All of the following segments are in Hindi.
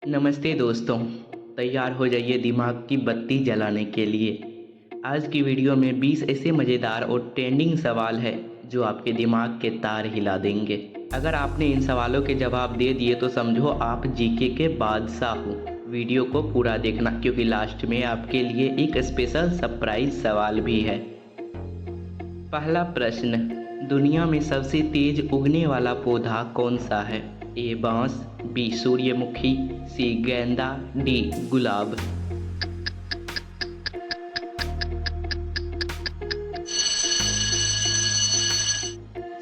नमस्ते दोस्तों। तैयार हो जाइए दिमाग की बत्ती जलाने के लिए। आज की वीडियो में 20 ऐसे मज़ेदार और ट्रेंडिंग सवाल है जो आपके दिमाग के तार हिला देंगे। अगर आपने इन सवालों के जवाब दे दिए तो समझो आप जीके के बादशाह हो। वीडियो को पूरा देखना क्योंकि लास्ट में आपके लिए एक स्पेशल सरप्राइज सवाल भी है। पहला प्रश्न, दुनिया में सबसे तेज उगने वाला पौधा कौन सा है? ए बांस, बी सूर्यमुखी, सी गेंदा, डी गुलाब।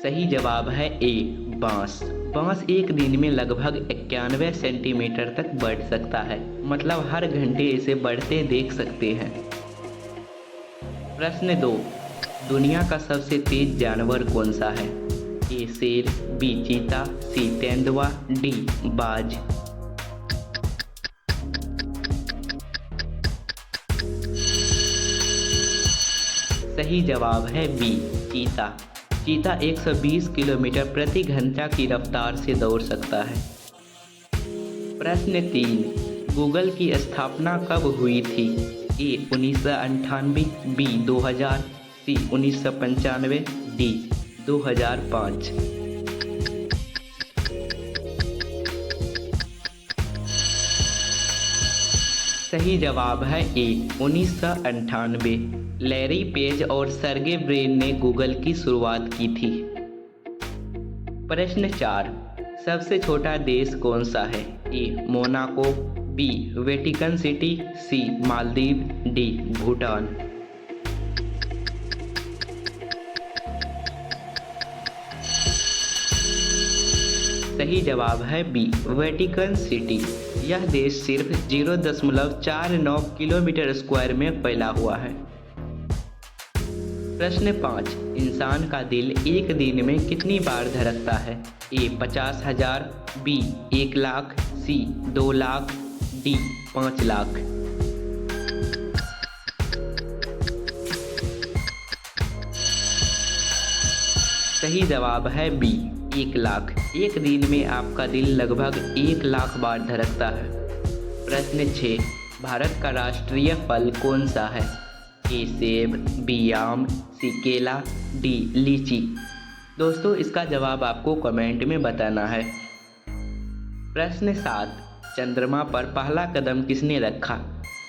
सही जवाब है ए बांस। बांस एक दिन में लगभग 91 सेंटीमीटर तक बढ़ सकता है, मतलब हर घंटे इसे बढ़ते देख सकते हैं। प्रश्न 2, दुनिया का सबसे तेज जानवर कौन सा है? ए शेर, बी चीता, सी तेंदुआ, डी बाज। सही जवाब है बी चीता। चीता 120 किलोमीटर प्रति घंटा की रफ्तार से दौड़ सकता है। प्रश्न 3, गूगल की स्थापना कब हुई थी? ए 1998, बी 2000, सी 1995, डी 2005। सही जवाब है ए 1998। लैरी पेज और सर्गे ब्रिन ने गूगल की शुरुआत की थी। प्रश्न 4, सबसे छोटा देश कौन सा है? ए मोनाको, बी वेटिकन सिटी, सी मालदीव, डी भूटान। सही जवाब है बी वेटिकन सिटी। यह देश सिर्फ 0.49 किलोमीटर स्क्वायर में फैला हुआ है। प्रश्न 5, इंसान का दिल एक दिन में कितनी बार धड़कता है? ए 50,000, बी 1 लाख, सी 2 लाख, डी 5 लाख। सही जवाब है बी 1 लाख। एक दिन में आपका दिल लगभग 1 लाख बार धड़कता है। प्रश्न 6, भारत का राष्ट्रीय फल कौन सा है? ए सेब, बी आम, सी केला, डी लीची। दोस्तों इसका जवाब आपको कमेंट में बताना है। प्रश्न 7, चंद्रमा पर पहला कदम किसने रखा?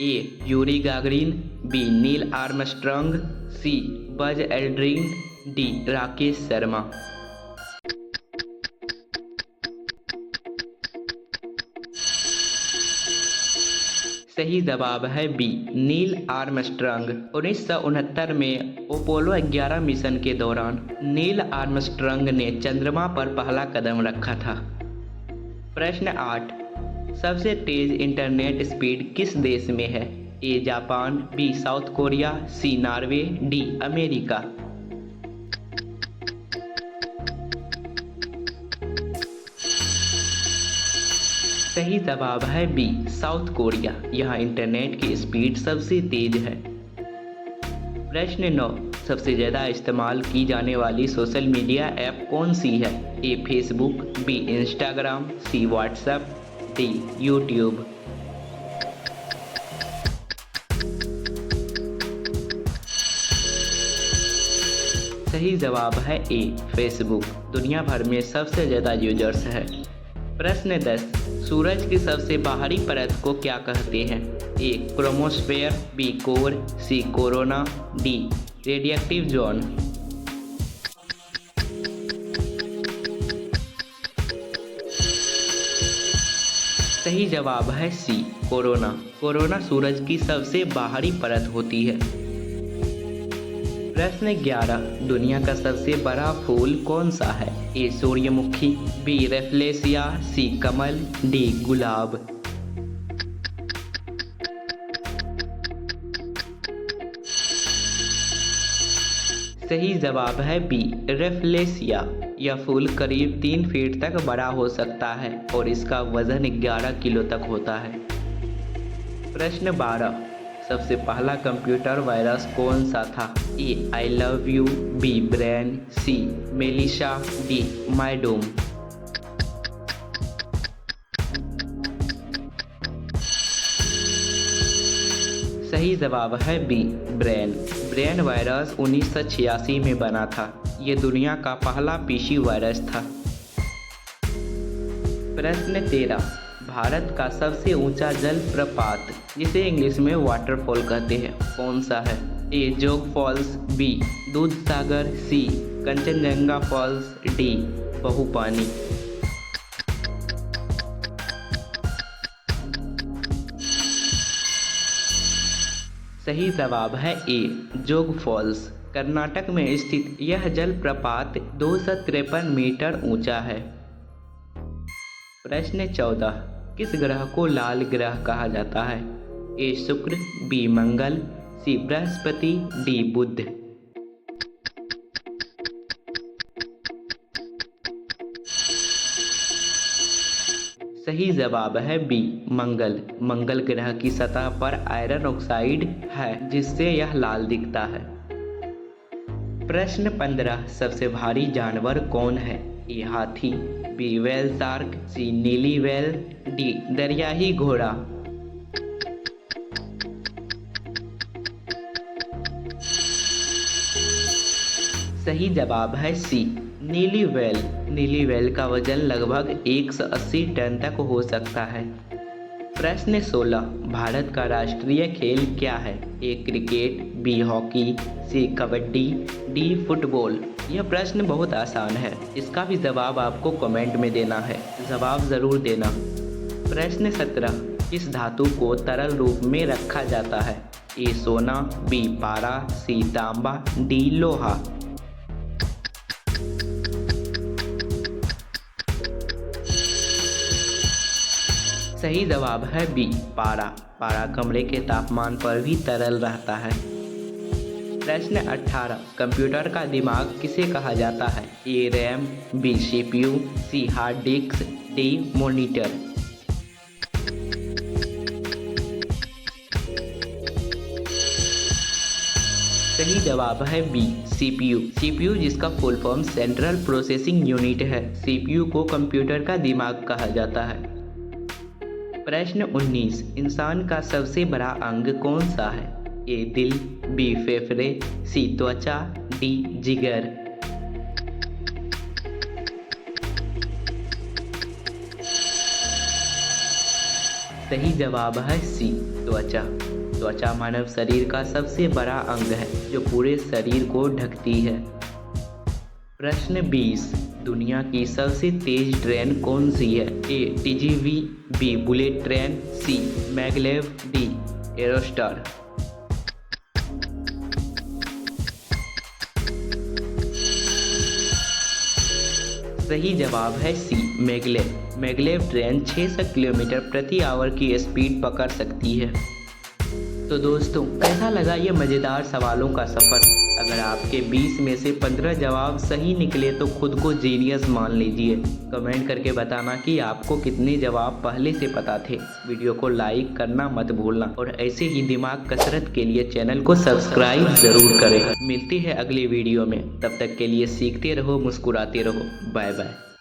A Yuri Gagarin, B Neil Armstrong, C Buzz Aldrin, D Rakesh Sharma. सही जवाब है बी नील आर्मस्ट्रांग। 1969 में अपोलो 11 मिशन के दौरान नील आर्मस्ट्रांग ने चंद्रमा पर पहला कदम रखा था। प्रश्न 8, सबसे तेज इंटरनेट स्पीड किस देश में है? A Japan, B South Korea, C Norway, D America. सही जवाब है बी साउथ कोरिया। यहाँ इंटरनेट की स्पीड सबसे तेज है। प्रश्न 9, सबसे ज़्यादा इस्तेमाल की जाने वाली सोशल मीडिया ऐप कौन सी है? A Facebook, B Instagram, C WhatsApp, D YouTube. सही जवाब है ए फेसबुक। दुनिया भर में सबसे ज़्यादा यूजर्स है। प्रश्न 10, सूरज की सबसे बाहरी परत को क्या कहते हैं? A chromosphere, B core, C corona, D radiative zone. सही जवाब है सी कोरोना। कोरोना सूरज की सबसे बाहरी परत होती है। प्रश्न 11, दुनिया का सबसे बड़ा फूल कौन सा है? ए सूर्यमुखी, बी रेफ्लेसिया, सी कमल, डी गुलाब। सही जवाब है बी रेफ्लेसिया। यह फूल करीब 3 फीट तक बड़ा हो सकता है और इसका वजन 11 किलो तक होता है। प्रश्न 12, सबसे पहला कंप्यूटर वायरस कौन सा था? A I love you, B brain, C Melissa, D Mydoom. सही जवाब है बी ब्रेन। ब्रेन वायरस 1986 में बना था। ये दुनिया का पहला पीसी वायरस था। प्रश्न 13, भारत का सबसे ऊंचा जलप्रपात जिसे इंग्लिश में वाटरफॉल कहते हैं कौन सा है? ए जोग फॉल्स, बी दूध सागर, सी कंचनजंगा फॉल्स, डी बहुपानी। सही जवाब है ए जोग फॉल्स। कर्नाटक में स्थित यह जलप्रपात 253 मीटर ऊंचा है। प्रश्न 14, किस ग्रह को लाल ग्रह कहा जाता है? ए शुक्र, बी मंगल, सी बृहस्पति, डी बुध। सही जवाब है बी मंगल। मंगल ग्रह की सतह पर आयरन ऑक्साइड है जिससे यह लाल दिखता है। प्रश्न 15, सबसे भारी जानवर कौन है? ए हाथी, बी व्हेल शार्क, सी नीली व्हेल, डी दरियाई घोड़ा। सही जवाब है सी नीली व्हेल। नीली व्हेल का वजन लगभग 180 टन तक हो सकता है। प्रश्न 16, भारत का राष्ट्रीय खेल क्या है? ए क्रिकेट, बी हॉकी, सी कबड्डी, डी फुटबॉल। यह प्रश्न बहुत आसान है, इसका भी जवाब आपको कमेंट में देना है, जवाब ज़रूर देना। प्रश्न 17, किस धातु को तरल रूप में रखा जाता है? ए सोना, बी पारा, सी तांबा, डी लोहा। सही जवाब है बी पारा। पारा कमरे के तापमान पर भी तरल रहता है। प्रश्न 18, कंप्यूटर का दिमाग किसे कहा जाता है? ए रैम, बी सीपीयू, सी हार्ड डिस्क, डी मॉनिटर। सही जवाब है बी सीपीयू। सीपीयू जिसका full form central processing unit है। सीपीयू को कंप्यूटर का दिमाग कहा जाता है। प्रश्न 19, इंसान का सबसे बड़ा अंग कौन सा है? ए दिल, बी फेफड़े, सी त्वचा, डी जिगर। सही जवाब है सी त्वचा। त्वचा मानव शरीर का सबसे बड़ा अंग है जो पूरे शरीर को ढकती है। प्रश्न 20, दुनिया की सबसे तेज ट्रेन कौन सी है? ए टीजीवी, बी बुलेट ट्रेन, सी मैगलेव, डी एरोस्टार। सही जवाब है सी मैगलेव। मैगलेव ट्रेन 600 किलोमीटर प्रति आवर की स्पीड पकड़ सकती है। तो दोस्तों, कैसा लगा ये मज़ेदार सवालों का सफ़र? अगर आपके 20 में से 15 जवाब सही निकले तो खुद को जीनियस मान लीजिए। कमेंट करके बताना कि आपको कितने जवाब पहले से पता थे। वीडियो को लाइक करना मत भूलना और ऐसे ही दिमाग कसरत के लिए चैनल को सब्सक्राइब ज़रूर करें। मिलती है अगली वीडियो में, तब तक के लिए सीखते रहो, मुस्कुराते रहो। Bye bye.